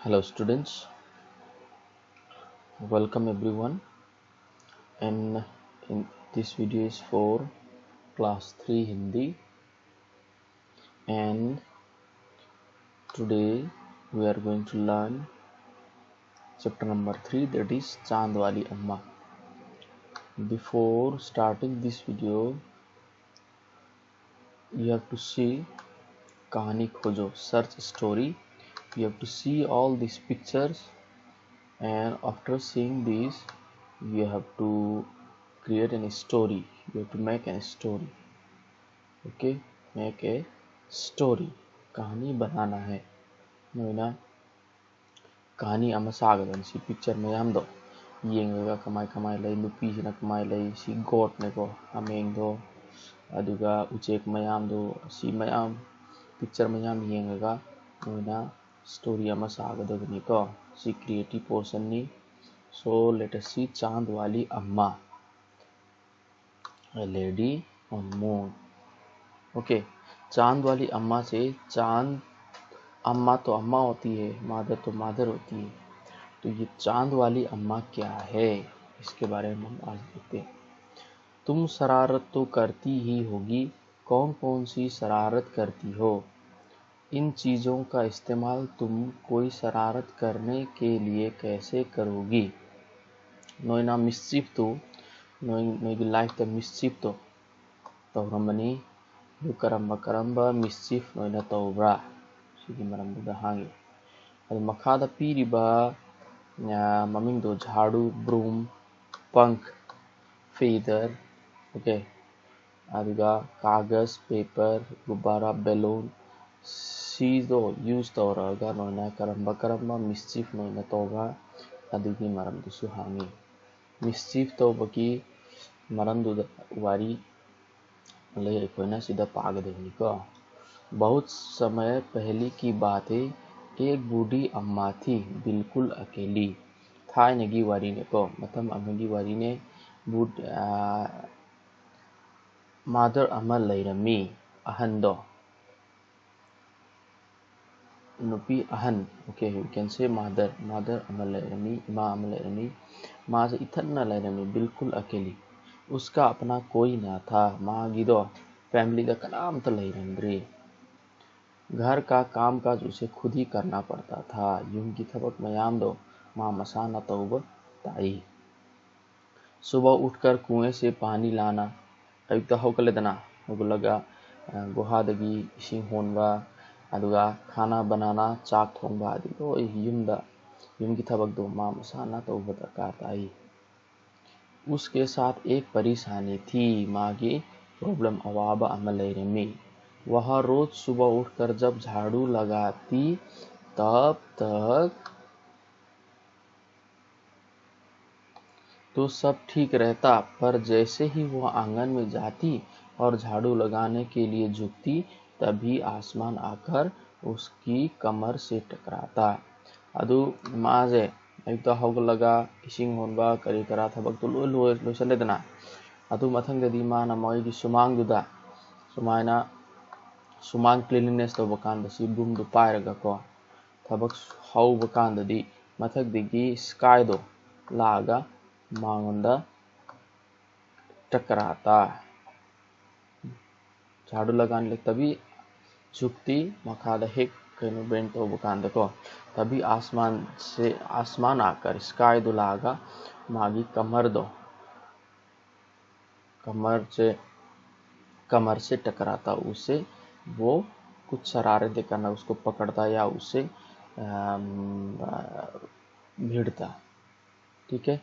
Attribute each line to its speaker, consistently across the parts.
Speaker 1: Hello students, welcome everyone, and in this video is for class 3 Hindi, and today we are going to learn chapter number 3, that is Chand Wali Amma. Before starting this video you have to see Kahani Khojo, search story. You have to see all these pictures, and after seeing this you have to create a story. You have to make a story. Okay, make a story. कहानी बनाना है नोइना कहानी अमा सागदन सी picture मयाम दो येंगगा कमाई कमाई लई नुपी सिना कमाई लई सी गोट ने को हमें दो अदुगा उचेक मयाम दो सी मयाम पिक्चर मयाम येंगगा नोइना स्टोरी अमा सागदगनी को सी क्रिएटिव पोर्शन नी. So let us see चांद वाली अम्मा, a lady on moon. Okay, चांद वाली अम्मा से चांद, अम्मा तो अम्मा होती है, मादर तो मादर होती है, तो ये चांद वाली अम्मा क्या है इसके बारे में हम आज देखते हैं. तुम शरारत तो करती ही होगी, कौन कौन सी शरारत करती हो. इन चीज़ों का इस्तेमाल तुम कोई शरारत करने के लिए कैसे करोगी. नोइना मिस्चिफ तो नोइगी लाइफ द मिस्चिफ तो तौरमनी करम्बा मिस्चिफ नोइना तौब्रा सिगी मरमदा हांगे. अदु मखादा पीरिबा ममिंग दो झाड़ू, ब्रूम, पंख, फेदर. ओके, अदुगा कागज, पेपर, गुब्बारा, बैलून सीदो यूज तौरगा नोइना करम्बा मिस्चिफ नोइना तौब्रा अदुगी मरमदसु हांगे. मिस्चिफ तौबकी मरमदुदा वारी ले अखोइना सीधा पागदनी को. बहुत समय पहले की बात है, एक बूढ़ी अम्मा थी, बिल्कुल अकेली. थाइनगी वारी ने को मतम अमगी वारी ने मादर अमा लैरमी, अहन दो नुपी अहन. ओके, यू कैन से मादर अमा लैरमी, माँ अमा लैरमी, माँ से इथन न लैरमी, बिल्कुल अकेली. उसका अपना कोई ना था. माँ गिदो फैमिली दा कनाम तो लैरंद्री. घर का कामकाज उसे खुद ही करना पड़ता था. यूं की थबक मयाम दो माँ मसाना तौब ताई. सुबह उठकर कुएं से पानी लाना, अयुक्ता होकलेदना होगलगा गुहादगी इसिंग होनबा, अदुगा खाना बनाना, चाक थोंबा आदि तो यूं की थबक दो माँ मसाना तौब दरकार ताई. उसके साथ एक परेशानी थी. माँ की प्रॉब्लम अवाबा अमलैरमी. वह रोज सुबह उठकर जब झाड़ू लगाती तब तक तो सब ठीक रहता, पर जैसे ही वह आंगन में जाती और झाड़ू लगाने के लिए झुकती तभी आसमान आकर उसकी कमर से टकराता. अदु माजे एक होगलगा इसिंग होनबा करी करा थबक तो लोसलेदना. अदु मथंगदी माना मोइगी सुमांगदुदा सुमायना सुमांग क्लीननेस तौबा कांदसी ब्रूम दो पायरगा को थबक हौबा कांददी मथकदगी स्काई दो लागा मांगोंदा टकराता. झाड़ू लगाने लगे तभी झुकती मखादा हेक कहीं बेंट तो बुकांद को तभी आसमान आकर स्काई दो लागा मागी कमर से टकराता. उसे वो कुछ शरारतें करना, उसको पकड़ता या उसे भिड़ता. ठीक है.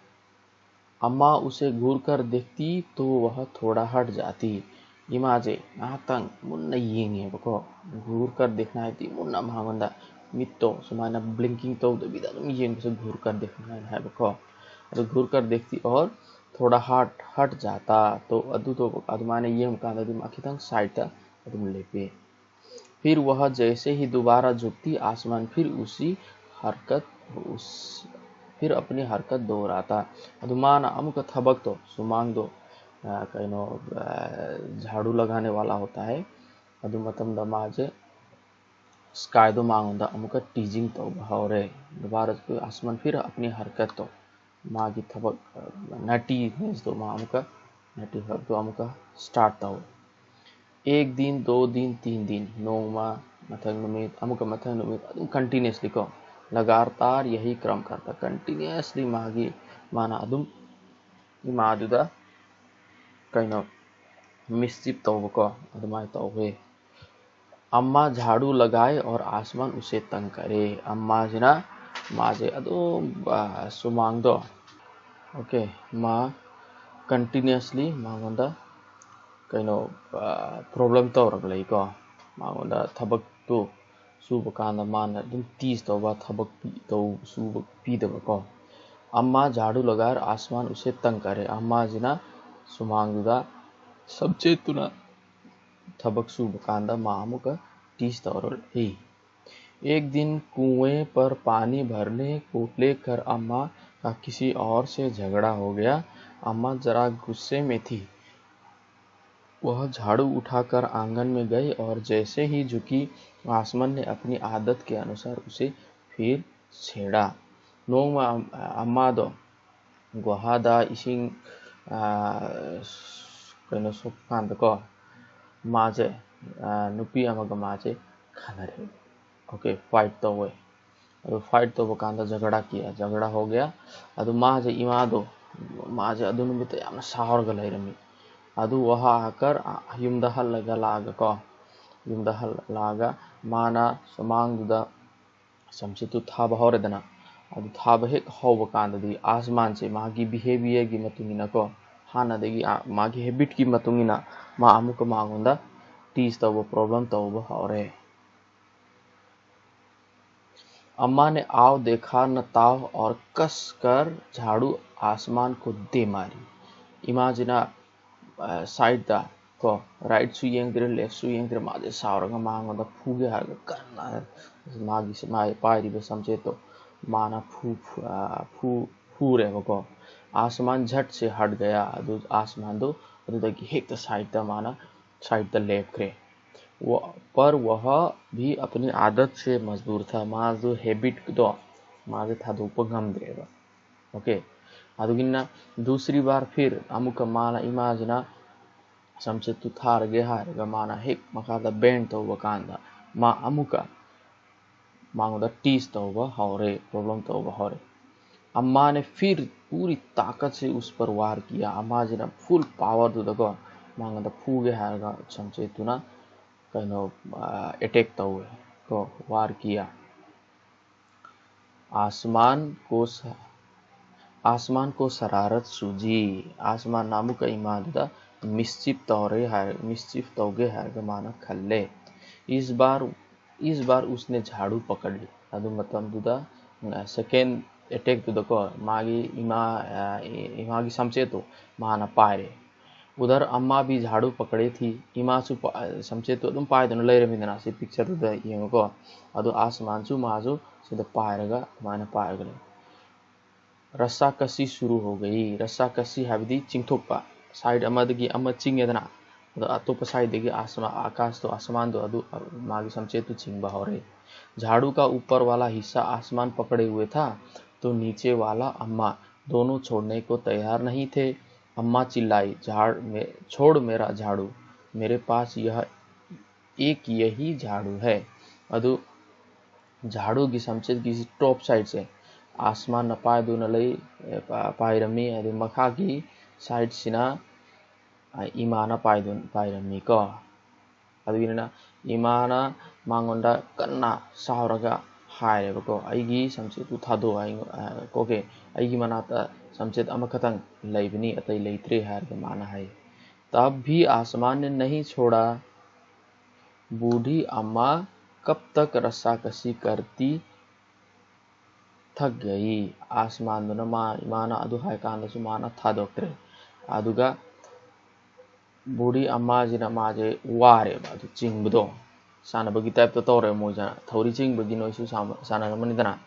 Speaker 1: अम्मा उसे घूरकर देखती तो वह थोड़ा हट जाती. इमाजे नातंग मुन्ना येंगे बको घूर कर देखना है ती मुन्ना भागंदा मित्तो सुमाना ब्लिंकिंग तो बिदा येंग से घूर कर देखना है बको. तो घूर कर देखती और थोड़ा हट जाता. तो अदु तो अदमाने ये कांदा दिम अखितंग साइड था अदुम लेपे. फिर वह जैसे ही दोबारा झुकती आसमान फिर अपनी हरकत दोहराता. अदुमाना अमुक थबक तो सुमांग दो कहीं झाड़ू लगाने वाला होता है. अदु मतम दमाजे स्काई मांगोंदा अमुक टीजिंग तौब हौरे दोबारा आसमान फिर अपनी हरकत तो मागी थबक नटी तो मा अमुक नटी तो अमुक स्टार्ट तौ एक दिन दो दिन तीन दिन नोमा मथंग नुमित अमुक मथंग नुमित अदुम कंटिन्यूसली को लगातार यही क्रम करता कंटिन्यूसली मागी माना अदुम इमादुदा कइनो मिस्चिप तौब को अदुमाय तौबे अम्मा झाड़ू लगाए और आसमान उसे तंग करे अम्मा जिना माजे अदुम सुमांगदो ओके मा कंटिन्यूसली मांगोंदा कइनो प्रॉब्लम तौरगलै को मांगोंदा थबक तो सुब कांदा मान अदुम तीस तौबा थबक तो सुब पीदब को अम्मा झाड़ू लगाएर आसमान उसे तंग करे अम्मा जिना सुमांगदा सबचेतुना थबक सुब कांदा मामुक तीस तौर ही एक दिन कुएं पर पानी भरने को लेकर अम्मा का किसी और से झगड़ा हो गया अम्मा जरा गुस्से में थी वह झाड़ू उठाकर आंगन में गई और जैसे ही झुकी आसमान ने अपनी आदत के अनुसार उसे फिर छेड़ा नोंगमा अम्मादो गुहादा इसिंग कइनो सोपकांदको माजे नुपी अमगा माजे खानरे ओके फाइट तो हुए अदु फाइट तो कांदा झगड़ा हो गया अदु माजे इमादो माजे अदु नुमित यामना सावरगा लैरमी अदु वह आकर युमदा हल्लगा लागको युमदा हल्लागा माना समांगदा समचितु थाब हौरेदना अदु थाब हेक हौब कांददी आसमान से मागी बिहेवियर गी मतुंगिनको हानादगी मागी हैबिट की मतुंगिना मा अमुक मांगोंदा टीज तौब प्रॉब्लम तौब हौरे अम्मा ने आओ देखा न ताव और कस कर झाड़ू आसमान को दे मारी इमाजिना साइड दा को राइट सु येंग्रे माजे सावरगा मांगोंदा फूगे हागा करना मागी से माय पायरी समझे तो माना फू रे को आसमान झट से हट गया अदु आसमान दो अदुदगी हेक साइड दा माना साइड दा लेफ्ट करे पर वह भी अपनी आदत से मजबूर था माजो हैबिट दो माजे था दो पगम देगा ओके अदुगिना दूसरी बार फिर अमुक माना इमाजिना समसे तु थार गे हारगा माना हेक मकादा बैंड तो वकांदा मा अमुका मांगोदा टीस तो हौरे प्रॉब्लम तो हौरे अम्मा ने फिर पूरी ताकत से उस पर वार किया अम्मा जी ने फुल पावर दो दगो मांगोदा फूगे हारगा समसे तुना कइनो अटैक तो को वार किया आसमान को शरारत सूझी आसमान नामु का इमादुदा मिस्चिफ तौगे हारगा माना खल्ले इस बार उसने झाड़ू पकड़ ली अदु मतलब दुदा सेकेंड अटैक दुदा को मागी इमागी समझे तो माना पायरे उधर अम्मा भी झाड़ू पकड़े थी इमासु समझे तो तुम पाए दोनों ले रहे से पिक्चर दुदा ये को अदु आसमान सु माजु सीधा पायरेगा माना पायगले रस्सा कसी शुरू हो गई रस्सा कसी हाबिदी चिंगथोपा साइड अमदगी अमद चिंगेदना अतोप साइड देगी आकाश तो आसमान दो अदु मागी समचेतु चिंगबा हौरे झाड़ू का ऊपर वाला हिस्सा आसमान पकड़े हुए था तो नीचे वाला अम्मा दोनों छोड़ने को तैयार नहीं थे अम्मा चिल्लाई छोड़ मेरा झाड़ू मेरे पास यही झाड़ू है अदु झाड़ू की समचेत किसी टॉप साइड से आसमान न पाए दो नलई पायरमी अदु मखा की साइड सिना इमाना पायरमी को अदुगिना इमाना मांगोंदा कन्ना सावरगा हायरेबको आइगी समचेतु थादो कोके आइगी मनाता समचेत अमखतंग लैबनी अतई लैत्रे हायरगा माना है तब भी आसमान ने नहीं छोड़ा बूढ़ी अम्मा कब तक रस्साकसी करती थक गई आसमान दोना माना अदु हाय कांदसु माना था डॉक्टर अदुगा बूढ़ी अम्मा जिना माजे वारे बादु चिंगबदो सानबगी टाइप तो तौरे मोजा थौरी चिंगबगी नोइसु सानरमनिदना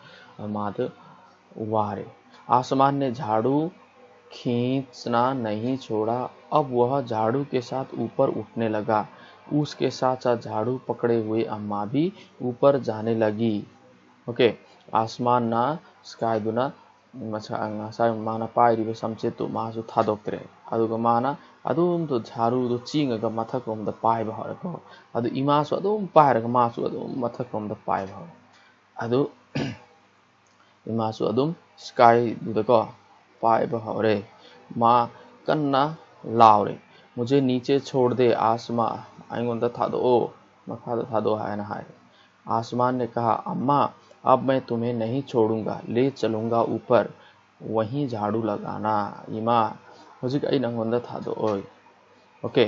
Speaker 1: माद वारे आसमान ने झाड़ू खींचना नहीं छोड़ा अब वह झाड़ू के साथ ऊपर उठने लगा उसके साथ साथ झाड़ू पकड़े हुए अम्मा भी ऊपर जाने लगी. ओके, आसमानना स्काइदुना ngasa mana pairiba samchetu masu thadoktre aduga mana adum to jharu do chingaga mathakom da paiba horako adu imasu adum pairaga masu adum mathakom da paiba hor adu imasu adum sky dudako paiba hore ma kanna laure मुझे नीचे छोड़ दे आसमां आइंगोंदा थादो ओ मखादा थादो है ना है. आसमान ने कहा, अम्मा अब मैं तुम्हें नहीं छोड़ूंगा, ले चलूंगा ऊपर, वहीं झाड़ू लगाना. इमा हजिक आई नंगोंदा थादो ओय. ओके,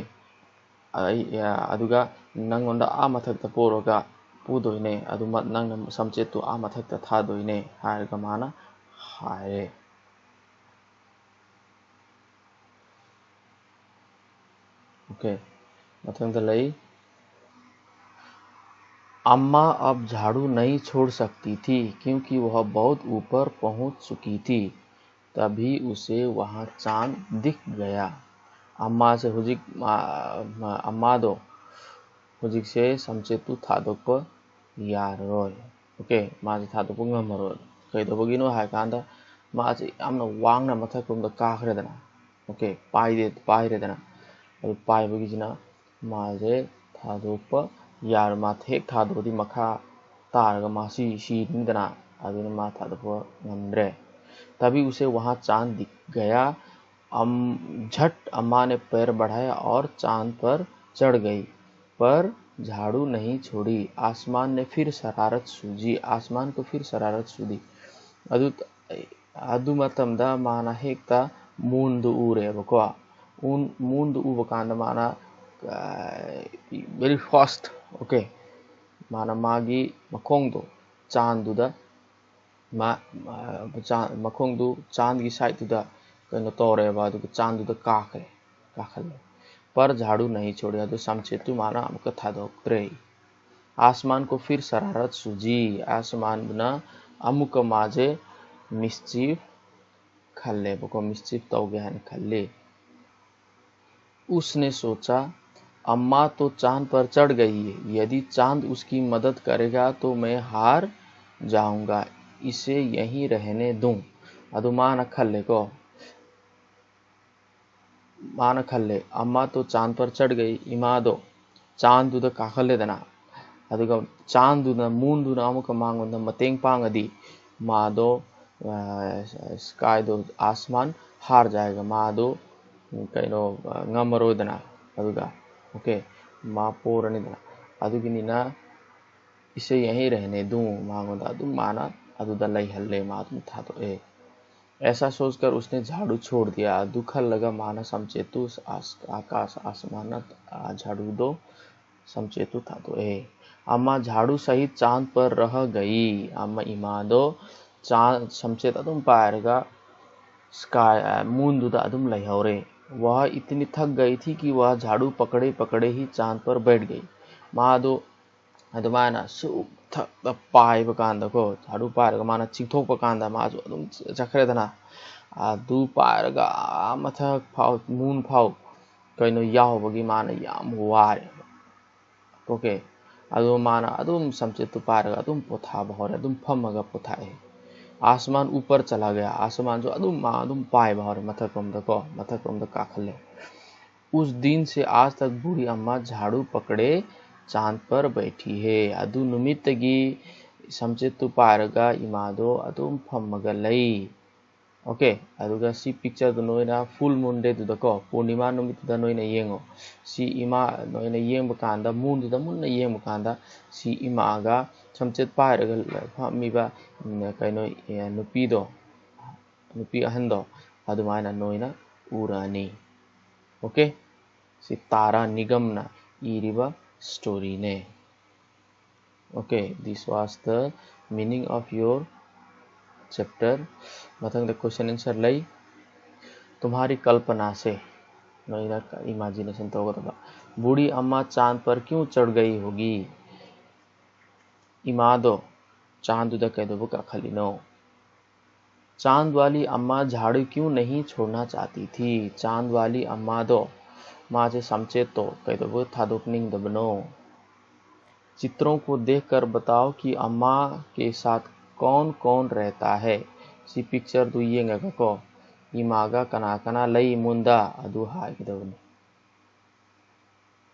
Speaker 1: अदुगा नंगोंदा आ मथक्ता पोरोगा पुदोइने अदुमा नंग समचेतु आ मथक्ता थादोइने हायरगा माना हाय. ओके, मथंगदा लई अम्मा अब झाड़ू नहीं छोड़ सकती थी क्योंकि वह बहुत ऊपर पहुंच चुकी थी. तभी उसे वहां चांद दिख गया. अम्मा से हुजिक अम्मा दो हुजिक से समचेतु थादोक यारोय. ओके, माजे थादोक ngamaroy कइदोबगिनो हायकांदा माजे यामना वांगना मथक्रोमदा काखरेदना. ओके, पाइरेदना अदु पाइबगिजिना माजे थादोक यार माथेक थादोदी मखा तारगा मासी सीनिदना अदुना मा थादोक ngमद्रे. तभी उसे वहां चांद दिख गया. झट अम्मा ने पैर बढ़ाया और चांद पर चढ़ गई, पर झाड़ू नहीं छोड़ी. आसमान ने फिर शरारत सूझी. आसमान को फिर शरारत सूझी. अदु मतमदा माना हेक्ता mundu urebako. Mundu ubakanda mana very fast. Okay, mana magi makongdo चांदुदा मखोंदु चांद की साइड तुदा कनो तोरेबा अदु चांदुदा काखले पर झाड़ू नहीं छोड़े अदु समचेतु माना अमुक थादोक्त्रे. आसमान को फिर शरारत सूझी. आसमान बिना अमुक माजे मिस्चीफ खल्ले बको मिस्चीफ तौगे हन खल्ले. उसने सोचा, अम्मा तो चांद पर चढ़ गई है, यदि चांद उसकी मदद करेगा तो मैं हार जाऊंगा, इसे यहीं रहने दूं. अदु माना खल्ले को माना खल्ले अम्मा तो चांद पर चढ़ गई. इमादो चांद दुदा काखलेदना अदुगा चांद दुदा मून दुना अमुक मांगोंदा मतेंग पांगदी मादो स्काई दो आसमान हार जाएगा. मादो कइनो ngamaroidana अदुगा. ओके, मा पोरनिदना अदुगिनिना इसे यहीं रहने दूं मांगोंदा अदु माना अदुदा लइहल्ले मादुम थादो ए. ऐसा सोचकर उसने झाड़ू छोड़ दिया. दुखल लगा माना समचेतु आकाश आसमान झाड़ू दो समचेतु थादो ए. अम्मा झाड़ू सहित चांद पर रह गई. अम्मा इमादो चांद समचेत अदुम पायरगा स्काई मून दुदा अदुम लइहौरे. वह इतनी थक गई थी कि वह झाड़ू पकड़े पकड़े ही चांद पर बैठ गई. मादो अदुमाना सुख थक पाइब कांदको झाड़ू पायरगा माना चिंथोक कांदा माजो अदुम चखरेदना अदु पायरगा मथक फाउ मून फाउ कइनो यावबगी माना याम वारे. ओके, अदु माना अदुम समचेतु पायरगा अदुम पोथाब हौरे अदुम फमगा पोथाए. आसमान ऊपर चला गया. आसमान जो अदुम पाइब हौरे मथक्रोमदा काखले. उस दिन से आज तक बूढ़ी अम्मा झाड़ू पकड़े चांद पर बैठी है. अदु नुमितगी समचेतु पायरगा इमादो अदुम फमगा लई. ओके, अदुगा सी पिक्चर दो नोइना फुल मून डे दुदको पूर्णिमा नुमितदा नोइना येंगो सी इमा नोइना येंब कांदा मून दुदा मुन्ना येंब कांदा सी इमागा समचेत पायरगा फमिबा कइनो नुपीदो नुपी अहंदो अदुमाइना नोइना उरानी. ओके, सी तारा निगमना ईरिबा स्टोरी ने. Okay, this was the meaning of your chapter. मथंग द क्वेश्चन आंसर लई तुम्हारी कल्पना से नोइना इमेजिनेशन तो होगा. बूढ़ी अम्मा चांद पर क्यों चढ़ गई होगी. इमादो चांद दुदा कह दो का खलीनो. चांद वाली अम्मा झाड़ू क्यों नहीं छोड़ना चाहती थी. चांद वाली अम्मा दो माजे समचेतो कैदबो थादोकनिंगदबनो। चित्रों को देखकर बताओ कि अम्मा के साथ कौन कौन रहता है। सी पिक्चर दु येंगको इमागा कना कना लई मुंदा अदु हाइगदबनी।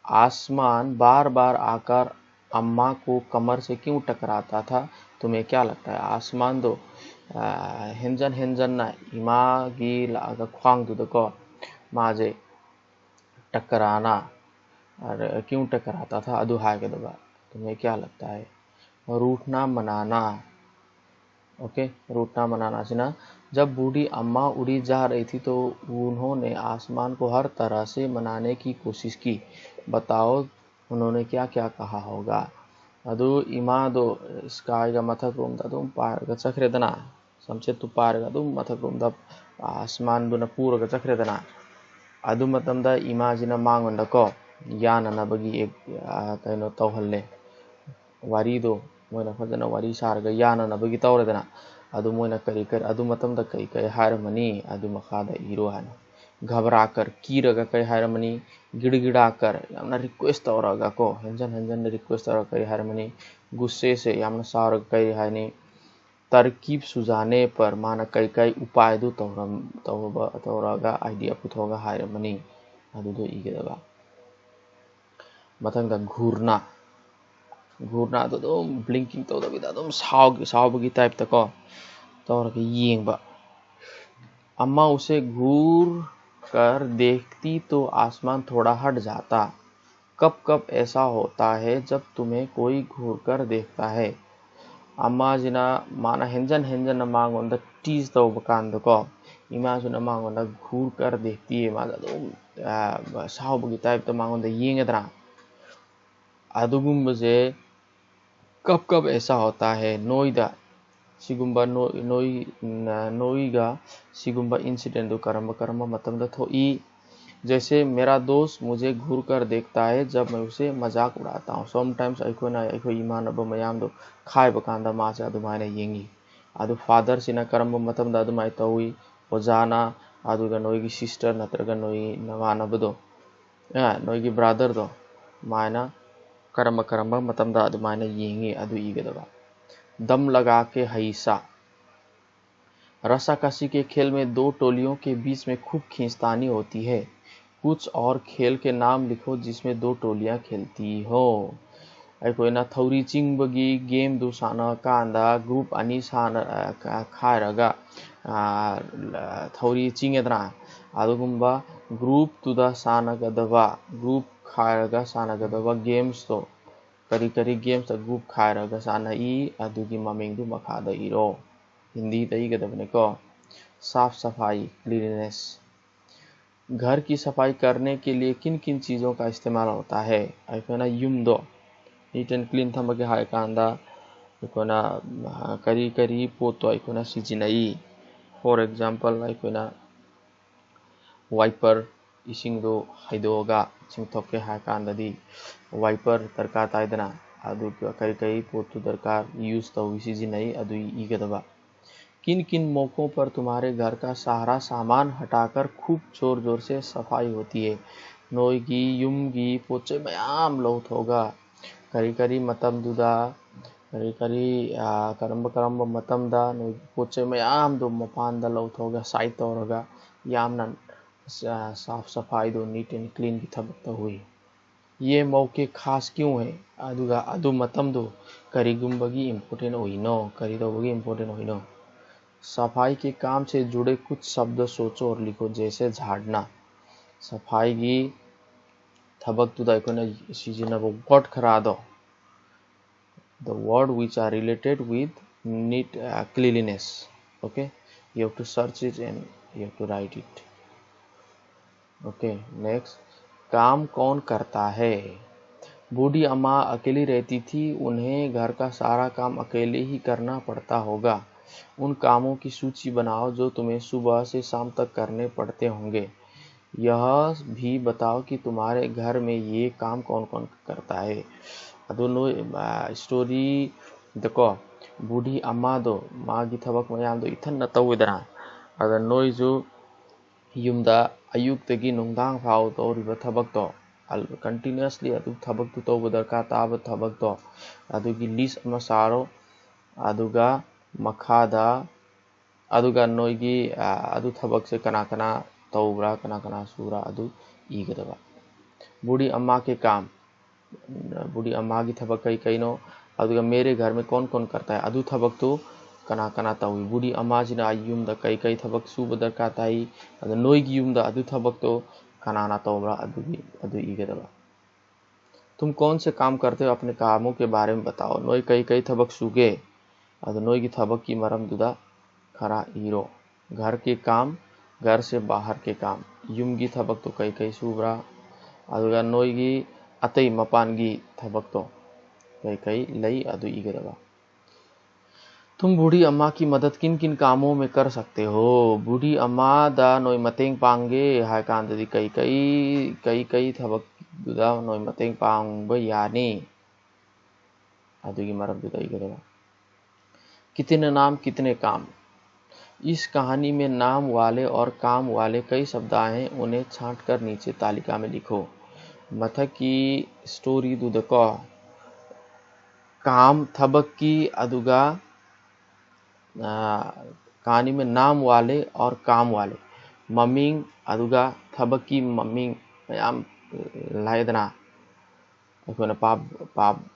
Speaker 1: आसमान बार बार आकर अम्मा को कमर से क्यों टकराता था, तुम्हें क्या लगता है? आसमान दो हेंजन हेंजन ना इमागी लागा ख्वांग दुदको माजे टकराना और क्यों टकराता था अदु हाइगदबा। तुम्हें क्या लगता है? रूठना मनाना। ओके, रूठना मनाना सिना। जब बूढ़ी अम्मा उड़ी जा रही थी तो उन्होंने आसमान को हर तरह से मनाने की कोशिश की। बताओ उन्होंने क्या क्या कहा होगा। अदु इमादो स्काई मथक रोमदा तुम पारगा चक्रेदना समचे तु पारगा तुम मथक रोमदा आसमान दुना पूरगा चक्रेदना अदु मतमदा इमाजिना मांगोंडको याननबगी एक कैनो तौहल्ले वारीदो मोइना फजना वारी सारगा याननबगी तौरेदना अदु मोइना करी कर अदु मतमदा कई कई हारमनी अदु मखादा इरो हाना घबराकर कीरगा कई हारमनी गिड़गिड़ाकर यामना रिक्वेस्ट तौरगा को हेंजन हेंजन रिक्वेस्ट तौरगा कई हारमनी गुस्से से यामना सारगा कई हानी तरकीब सुझाने पर माना कई कई उपाय दु तौरगा आइडिया पुथोगा हारमनी अदुदो इगदबा। मथंगदा घूरना घूरना अदुदो ब्लिंकिंग तौदबिदा अदुम सावबगी टाइप तको तौरगा येंगबा। अम्मा उसे घूर कर देखती तो आसमान थोड़ा हट जाता। कब कब ऐसा होता है जब तुम्हें कोई घूर कर देखता है। अम्मा जिना माना हेंजन हेंजन मांगोंदा टीज तो बकांद को इमा जुना मांगोंदा घूर कर देखती है मादा तो सावबगी टाइप तो मांगोंदा येंगदना अदुगुम्बजे कब कब ऐसा होता है। नोइदा सिगुम्बा नोईगा सिगुम्बा इंसिडेंट दो करम मतमदा थोई। जैसे मेरा दोस्त मुझे घूर कर देखता है जब मैं उसे मजाक उड़ाता हूँ। समटाइम्स अखो इमानब मयाम दो खाए बकांदा मासे अदुमायना येंगी अदु फादर सिना करम मतमदा अदुमाय तौई ओजाना अदुगा नोईगी सिस्टर नत्रगा नोई नवानब दो नोईगी ब्रदर दो मायना करम मतमदा अदुमायना येंगी अदु इगदबा। दम लगा के हईसा। रस्साकसी के खेल में दो टोलियों के बीच में खूब खींचतानी होती है। कुछ और खेल के नाम लिखो जिसमें दो टोलियां खेलती हो। अखोइना थौरी चिंगबगी गेम दु साना कांदा ग्रुप अनि साना खायरगा थौरी चिंगेदना अदुगुम्बा ग्रुप तुदा सानागदबा ग्रुप खायरगा सानागदबा गेम्स तो करी करी गेम्स ग्रुप खायरगा सानाई अदुगी ममिंगदु मखादा इरो। हिंदी तईगदबने को साफ सफाई क्लीननेस। घर की सफाई करने के लिए किन किन चीज़ों का इस्तेमाल होता है। अखोना युमदो नीट एंड क्लीन थमगे हाय कांदा अखोना करी करी पोतो अखोना सिजिनाई। फॉर एग्जांपल अखोना वाइपर इसिंगदो हाइदोगा चिंगथोके हाय कांदादी वाइपर दरकार ताइदना अदु कई कई पोतो दरकार यूज तो सिजिनाई अदु इगदबा। किन किन मौकों पर तुम्हारे घर का सारा सामान हटाकर खूब जोर जोर से सफाई होती है। नोईगी युमगी पोचे मयाम लौथ होगा करी करी मतमदुदा करी करी करम्ब मतमदा नोईगी पोचे मयाम दो मपानदा लौथ होगा साइट होगा यामना साफ सफाई दो नीट एंड क्लीन की थबकता हुई। ये मौके खास क्यों है अदुगा अदु मतम दो करीगुम्बगी इम्पोर्टेंट होइनो करीदोबगी इम्पोर्टेंट होइनो। सफाई के काम से जुड़े कुछ शब्द सोचो और लिखो जैसे झाड़ना। सफाई की थबक तुदा इकोना सीजनबो वर्ड खरा दो the word which are related with neat cleanliness. Okay, you have to search it and you have to write it. Okay, next काम कौन करता है। बूढ़ी अम्मा अकेली रहती थी, उन्हें घर का सारा काम अकेले ही करना पड़ता होगा। उन कामों की सूची बनाओ जो तुम्हें सुबह से शाम तक करने पड़ते होंगे। यह भी बताओ कि तुम्हारे घर में ये काम कौन कौन करता है। अदोनो स्टोरी देखो बूढ़ी अम्मा दो मागी थबक मयाम दो इथन न तौदना अदर नोई जो ꯌꯨꯝꯗ ꯑꯌꯨꯛꯇꯒꯤ ꯅꯨꯡꯗꯥꯡ ꯐꯥꯎ ꯇꯧꯔꯤꯕ ꯊꯕꯛꯇꯣ ꯀꯟꯇꯤꯅ꯭ꯌꯨꯁꯂꯤ ꯑꯗꯨ ꯊꯕꯛꯇꯨ ꯇꯧꯕ ꯗꯔꯀꯥꯔ ꯇꯥꯕ ꯊꯕꯛꯇꯣ ꯑꯗꯨꯒꯤ ꯂꯤꯁ ꯑꯃ ꯁꯥꯔꯣ ꯑꯗꯨꯒ ꯃꯈꯥꯗ ꯑꯗꯨꯒ ꯅꯣꯏꯒꯤ ꯑꯗꯨ ꯊꯕꯛꯁꯦ ꯀꯅꯥ ꯀꯅꯥ तौब्रा कना कना सूरा अदु ईगदबा बूढ़ी अम्मा के काम बूढ़ी अम्मा की थबक कई कईनो अदुगा मेरे घर में कौन कौन करता है अदु थबक तो कना कना तौई बूढ़ी अम्मा जिना युमदा कई कई थबक सूब दरकार ताई अदु नोई की युमदा अदु थबक तो कना ना तौब्रा अदु ईगदबा तुम कौन से काम करते हो अपने कामों के बारे में बताओ नोई कई कई थबक सूगे अदु नोई की थबक की मरम दुदा खरा ईरो घर के काम घर से बाहर के काम युमगी थबक तो कई कई सूब्रा अदुगा नोईगी अतई मपानगी थबक तो कई कई लई अदु ईगदबा तुम बूढ़ी अम्मा की मदद किन किन कामों में कर सकते हो बूढ़ी अम्मा दा नोई mateंग पांगे हाय कांददी कई कई थबक दुदा नोई mateंग पांगबा यानी अदुगी मरम दुदा ईगदबा कितने नाम कितने काम इस कहानी में नाम वाले और काम वाले कई शब्द आए हैं उन्हें छांटकर नीचे तालिका में लिखो मथक की स्टोरी दुदको काम थबक की अदुगा कहानी में नाम वाले और काम वाले मम्मिंग अदुगा थबक की मम्मिंग मयाम लायदना अखोना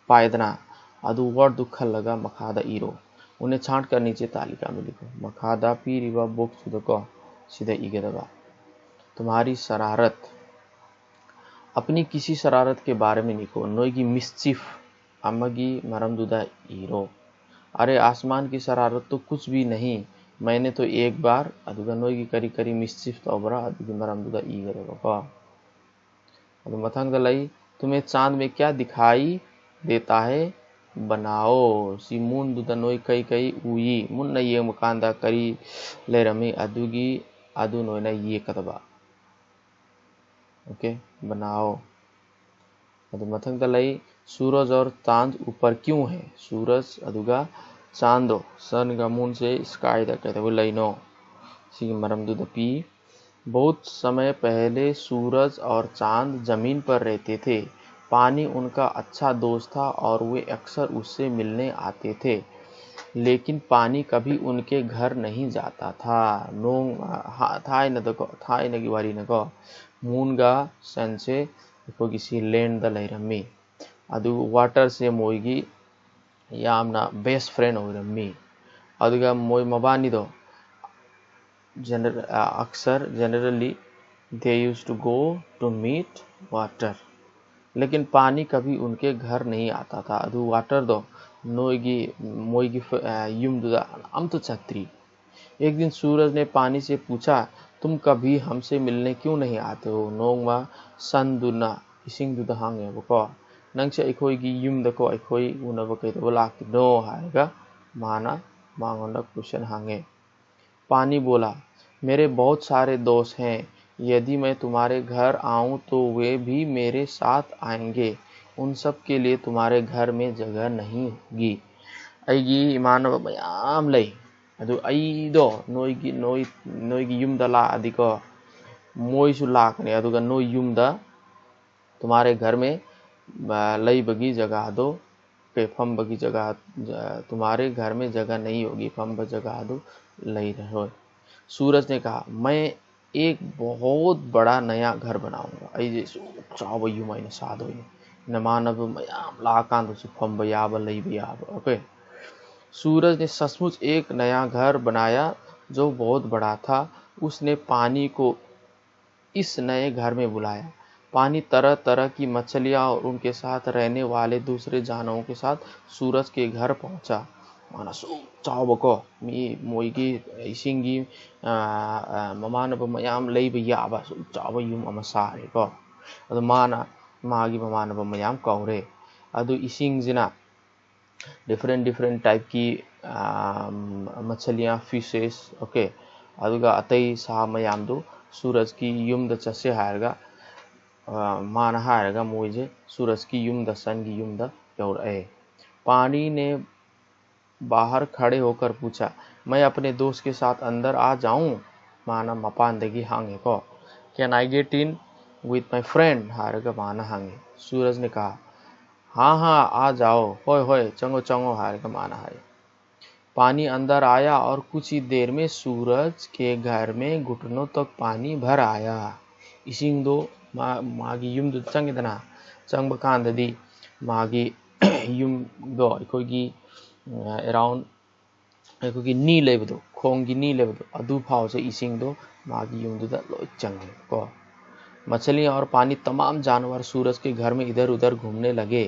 Speaker 1: पायदना अदु वर्ड दुखल लगा मखादा ईरो उन्हें छांट कर नीचे तालिका में लिखो मखादा पीरिबा बुक सुदको सीधे ईगदबा तुम्हारी शरारत अपनी किसी शरारत के बारे में लिखो नोईगी मिस्चिफ अम्मगी मरमदुदा ईरो अरे आसमान की शरारत तो कुछ भी नहीं मैंने तो एक बार अदुगा नोईगी करी करी मिस्चिफ तो अबरा अदुगी मरमदुदा ईगदबा अदु मथंग दलाई तुम्हें चांद में क्या दिखाई देता है बनाओ सी मून दुदा नोई कई कई उई मुन न ये मकानदा करी ले रमी अदुगी अदु नोई न ये कदबा ओके बनाओ अदु मथंग दलाई सूरज और चांद ऊपर क्यों है सूरज अदुगा चांदो सन का मून से स्काई दा कहते वो लाइनो सी मरम दुदा पी बहुत समय पहले सूरज और चांद जमीन पर रहते थे पानी उनका अच्छा दोस्त था और वे अक्सर उससे मिलने आते थे लेकिन पानी कभी उनके घर नहीं जाता था नोंग थाई न दको थाई न गिवारी न को मूनगा सन से को किसी लैंड द लैरमी अदु वाटर से मोईगी यामना बेस्ट फ्रेंड हो रमी अदुगा मोई मबानी दो अक्सर generally they use to go to meet water लेकिन पानी कभी उनके घर नहीं आता था अदु वाटर दो नोईगी मोईगी युम दुदा अम तो छत्री एक दिन सूरज ने पानी से पूछा तुम कभी हमसे मिलने क्यों नहीं आते हो नोंगमा सन दुना इसिंग दुदा हांगे बको नंगसे अखोईगी युम दको अखोई उनब कइदबो लाक्तिनो हायगा माना मांगोंदा क्वेश्चन हांगे पानी बोला मेरे बहुत सारे दोस्त हैं यदि मैं तुम्हारे घर आऊं तो वे भी मेरे साथ आएंगे उन सब के लिए तुम्हारे घर में जगह नहीं होगी अईगी इमानब मयाम लई अदु अईदो नोईगी युमदा ला अधिको मोईसु लाकने अदुगा नोई युमदा तुम्हारे घर में लई बगी जगह दो के फम बगी जगह तुम्हारे घर में जगह नहीं होगी फम ब जगह दो लई रहो सूरज ने कहा मैं एक बहुत बड़ा नया घर बनाऊंगा ऐजे चाव युमाइन सादो नमानब मयाम लाकांद सुफम बयाब लई बयाब ओके सूरज ने सचमुच एक नया घर बनाया जो बहुत बड़ा था उसने पानी को इस नए घर में बुलाया पानी तरह तरह की मछलियां और उनके साथ रहने वाले दूसरे जानवरों के साथ सूरज के घर पहुंचा माना चावको मी मोईगी इसिंगी ममानब मयाम लैब याबा चाव युम अमा सारेको अदु माना मागी ममानब मयाम कौरे अदु इसिंगजिना डिफरेंट टाइप की मछलियां फिशेस ओके अदुगा अतई सा मयामदु सूरज की युम द चसे हायरगा माना हायरगा मोइजे सूरज की युम द सन की युम द यौरए पानी ने बाहर खड़े होकर पूछा मैं अपने दोस्त के साथ अंदर आ जाऊं माना मपानदगी हांगे को can I get in with my friend हारगा माना हांगे सूरज ने कहा हाँ हाँ आ जाओ होय होय चंगो चंगो हारगा माना है पानी अंदर आया और कुछ ही देर में सूरज के घर में घुटनों तक पानी भर आया इसिंग दो मागी युम दो चंगदना चंग बकांददी मागी युम दो अखोगी अराउंड अखोगी नी लेबदो खोंगी नी लेबदो अदु फाव से इसिंग दो मागी युम दुदा लोय चंगे को मछलियां और पानी तमाम जानवर सूरज के घर में इधर उधर घूमने लगे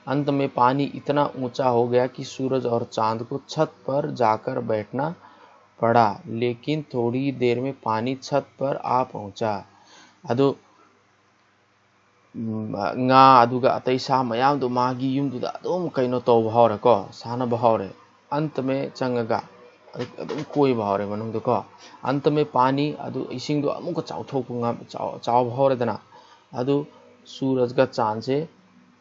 Speaker 1: अंत में पानी इतना ऊंचा हो गया कि सूरज और चांद को छत पर जाकर बैठना पड़ा लेकिन थोड़ी देर में पानी छत पर आ पहुंचा अदो nga aduga atai sa mayam do magi yum du da adum kaino to bhawre ko sana bhawre अंत में चंगगा अदुम कोई बहावरे मनुंग दो को अंत में पानी अदु इसिंग दो अमुक चाउथोक चाव बहावरेदना अदु सूरज का चांद से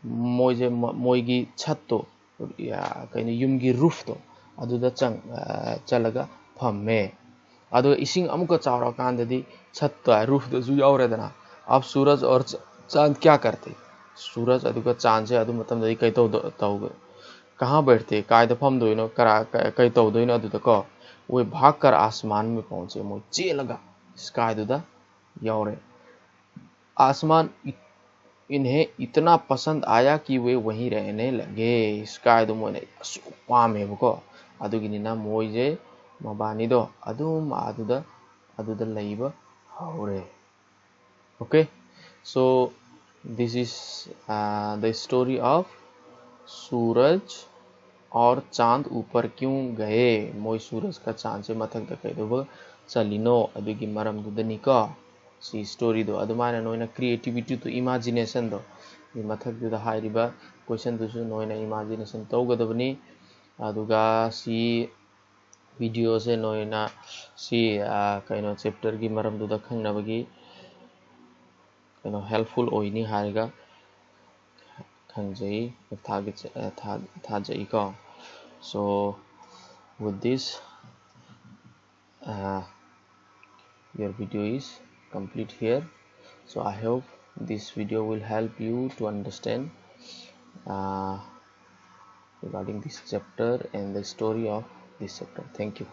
Speaker 1: मोइगी छत तो या कहीं युमगी रूफ तो अदुदा चलगा फम्मे अदु इसिंग अमुक चावरा कांददी छत तो रूफ तो जु यावरेदना अब सूरज और चांद क्या करते सूरज अदुका चांद से अदु मतलब दई कई तो कहाँ बैठते काय दफम दोइनो करा कई तो दोइनो अदु को वे भागकर आसमान में पहुंचे मो चे लगा स्काई दुदा यावरे आसमान इन्हें इतना पसंद आया कि वे वहीं रहने लगे स्काई दो मोने पामे को अदुगिनिना मोइजे मबानिदो अदुम अदुदा लैबा हौरे okay so this is the story of सूरज और चांद ऊपर क्यों गए मोई सूरज का चांद से मथक दे दो चलिनो अदुगी मरम दुदनी का सी स्टोरी दो अदुमाना नोइना क्रिएटिविटी तो इमेजिनेशन दो मथक दुदा हाइरिबा क्वेश्चन दुसु नोइना इमेजिनेशन तौगदबनी अदुगा सी वीडियो से नोइना सी कइनो चैप्टर की मरम दुदा खंगनबगी कइनो हेल्पफुल ओइनी हाइगा खंजई थाजई को so with this your video is complete here so I hope this video will help you to understand regarding this chapter and the story of this chapter. Thank you.